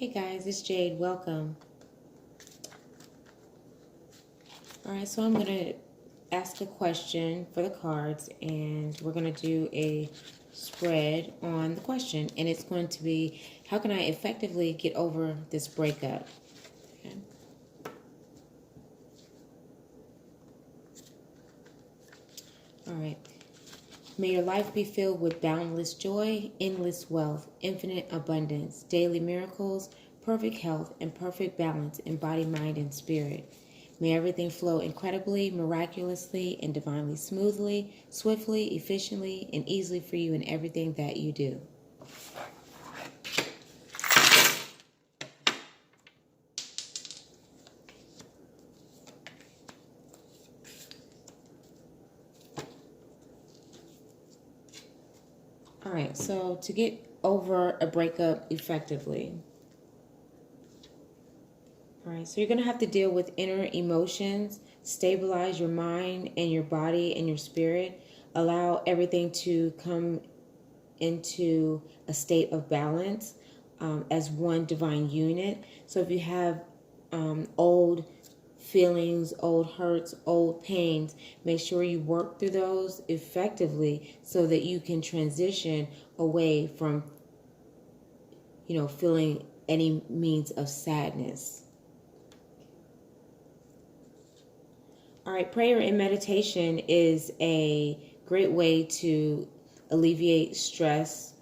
Hey guys, it's Jade. Welcome. Alright, so I'm going to ask a question for the cards, and we're going to do a spread on the question. And it's going to be, how can I effectively get over this breakup? Okay. Alright. May your life be filled with boundless joy, endless wealth, infinite abundance, daily miracles, perfect health, and perfect balance in body, mind, and spirit. May everything flow incredibly, miraculously, and divinely smoothly, swiftly, efficiently, and easily for you in everything that you do. All right, so to get over a breakup effectively. All right, so you're going to have to deal with inner emotions, stabilize your mind and your body and your spirit, allow everything to come into a state of balance as one divine unit. So if you have old feelings, old hurts, old pains, make sure you work through those effectively so that you can transition away from, feeling any means of sadness. All right, prayer and meditation is a great way to alleviate stress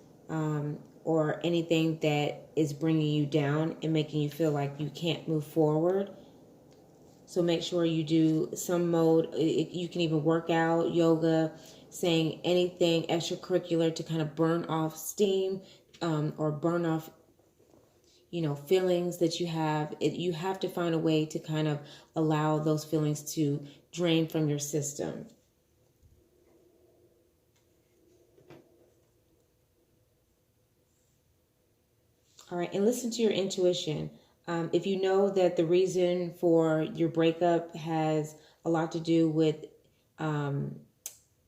or anything that is bringing you down and making you feel like you can't move forward. So make sure you do some mode. You can even work out, yoga, saying anything extracurricular to kind of burn off steam or burn off feelings that you have. You have to find a way to kind of allow those feelings to drain from your system. All right, and listen to your intuition. If you know that the reason for your breakup has a lot to do with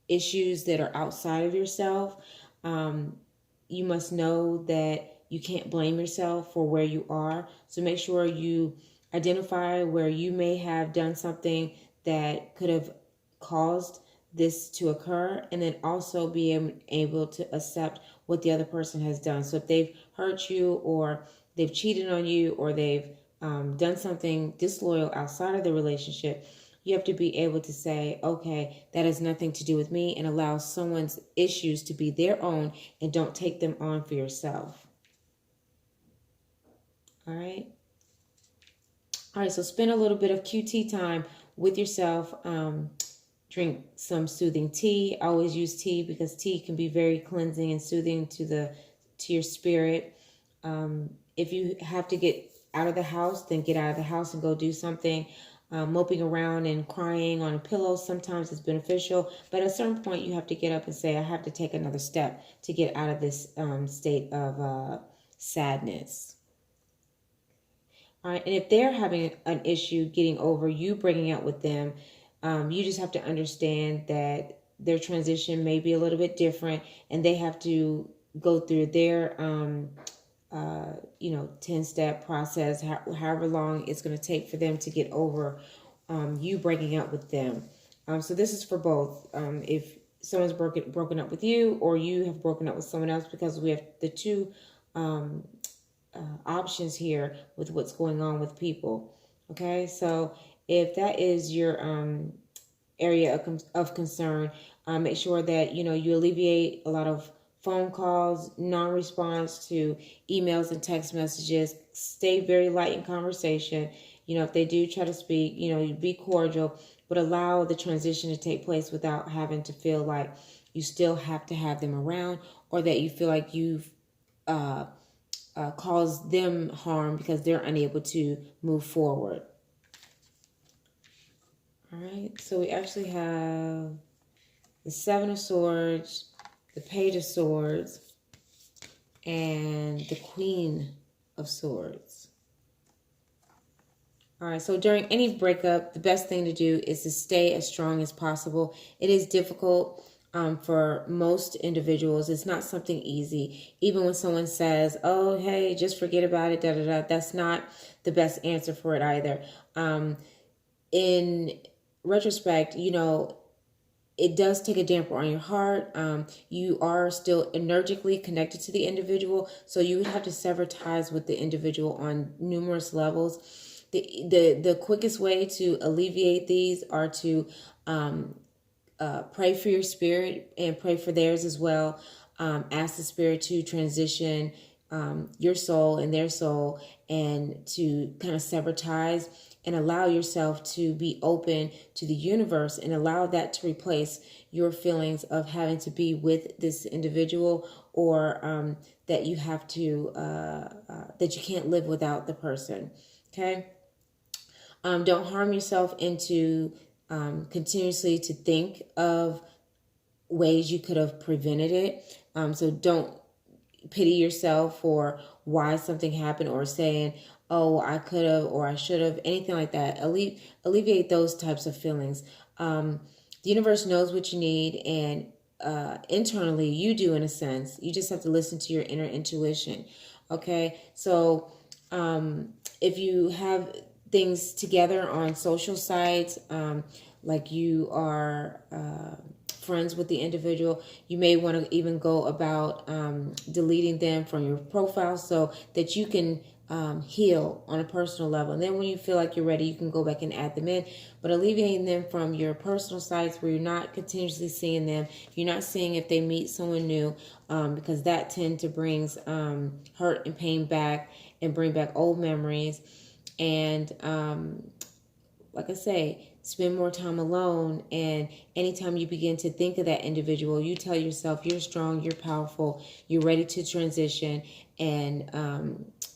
issues that are outside of yourself, you must know that you can't blame yourself for where you are. So make sure you identify where you may have done something that could have caused this to occur, and then also be able to accept what the other person has done. So if they've hurt you, or they've cheated on you, or they've done something disloyal outside of the relationship, you have to be able to say, okay, that has nothing to do with me, and allow someone's issues to be their own and don't take them on for yourself. All right. All right, so spend a little bit of QT time with yourself. Drink some soothing tea. I always use tea because tea can be very cleansing and soothing to your spirit. If you have to get out of the house, then get out of the house and go do something. Moping around and crying on a pillow sometimes is beneficial, but at a certain point you have to get up and say, I have to take another step to get out of this state of sadness. All right, and if they're having an issue getting over you breaking up with them, you just have to understand that their transition may be a little bit different, and they have to go through their 10-step process, however long it's going to take for them to get over you breaking up with them. So this is for both. If someone's broken up with you, or you have broken up with someone else, because we have the two options here with what's going on with people. Okay, so if that is your area of concern, make sure that you alleviate a lot of phone calls, non-response to emails and text messages. Stay very light in conversation. If they do try to speak, be cordial, but allow the transition to take place without having to feel like you still have to have them around, or that you feel like you've caused them harm because they're unable to move forward. All right, so we actually have the Seven of Swords, the Page of Swords, and the Queen of Swords. All right, so during any breakup, the best thing to do is to stay as strong as possible. It is difficult For most individuals, it's not something easy. Even when someone says, oh, hey, just forget about it, da da da, that's not the best answer for it either. In retrospect, you know, it does take a damper on your heart. You are still energically connected to the individual, so you would have to sever ties with the individual on numerous levels. The quickest way to alleviate these are to pray for your spirit and pray for theirs as well. Ask the spirit to transition your soul and their soul, and to kind of sever ties and allow yourself to be open to the universe, and allow that to replace your feelings of having to be with this individual, or that you have to, that you can't live without the person. Okay. Don't harm yourself into continuously to think of ways you could have prevented it. So don't pity yourself for why something happened, or saying, oh, I could have, or I should have, anything like that. Alleviate those types of feelings. The universe knows what you need, and internally you do, in a sense. You just have to listen to your inner intuition. Okay, so if you have things together on social sites, like you are friends with the individual, you may want to even go about deleting them from your profile, so that you can heal on a personal level. And then when you feel like you're ready, you can go back and add them in. But alleviating them from your personal sites, where you're not continuously seeing them, you're not seeing if they meet someone new, because that tend to brings hurt and pain back, and bring back old memories. And like I say, spend more time alone. And anytime you begin to think of that individual, you tell yourself you're strong, you're powerful, you're ready to transition, and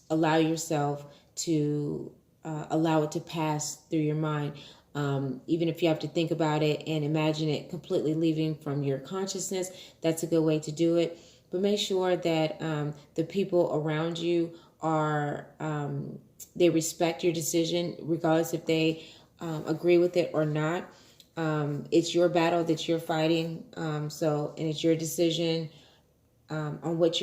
allow yourself to allow it to pass through your mind. Even if you have to think about it and imagine it completely leaving from your consciousness, that's a good way to do it. But make sure that the people around you are, they respect your decision, regardless if they agree with it or not. It's your battle that you're fighting. And it's your decision on what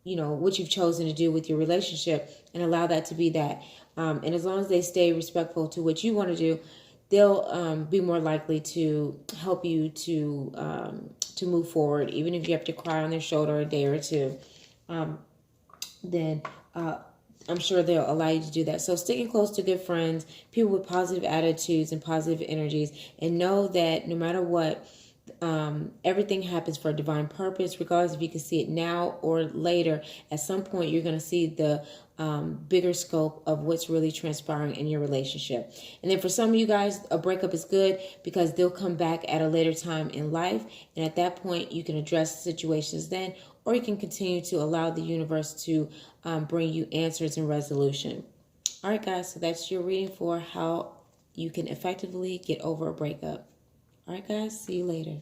what you've chosen to do with your relationship, and allow that to be that. And as long as they stay respectful to what you want to do, they'll be more likely to help you to move forward. Even if you have to cry on their shoulder a day or two, then I'm sure they'll allow you to do that. So sticking close to good friends, people with positive attitudes and positive energies, and know that no matter what, everything happens for a divine purpose, regardless if you can see it now or later. At some point, you're going to see the bigger scope of what's really transpiring in your relationship. And then for some of you guys, a breakup is good, because they'll come back at a later time in life. And at that point, you can address the situations then, or you can continue to allow the universe to bring you answers and resolution. All right, guys, so that's your reading for how you can effectively get over a breakup. All right, guys, see you later.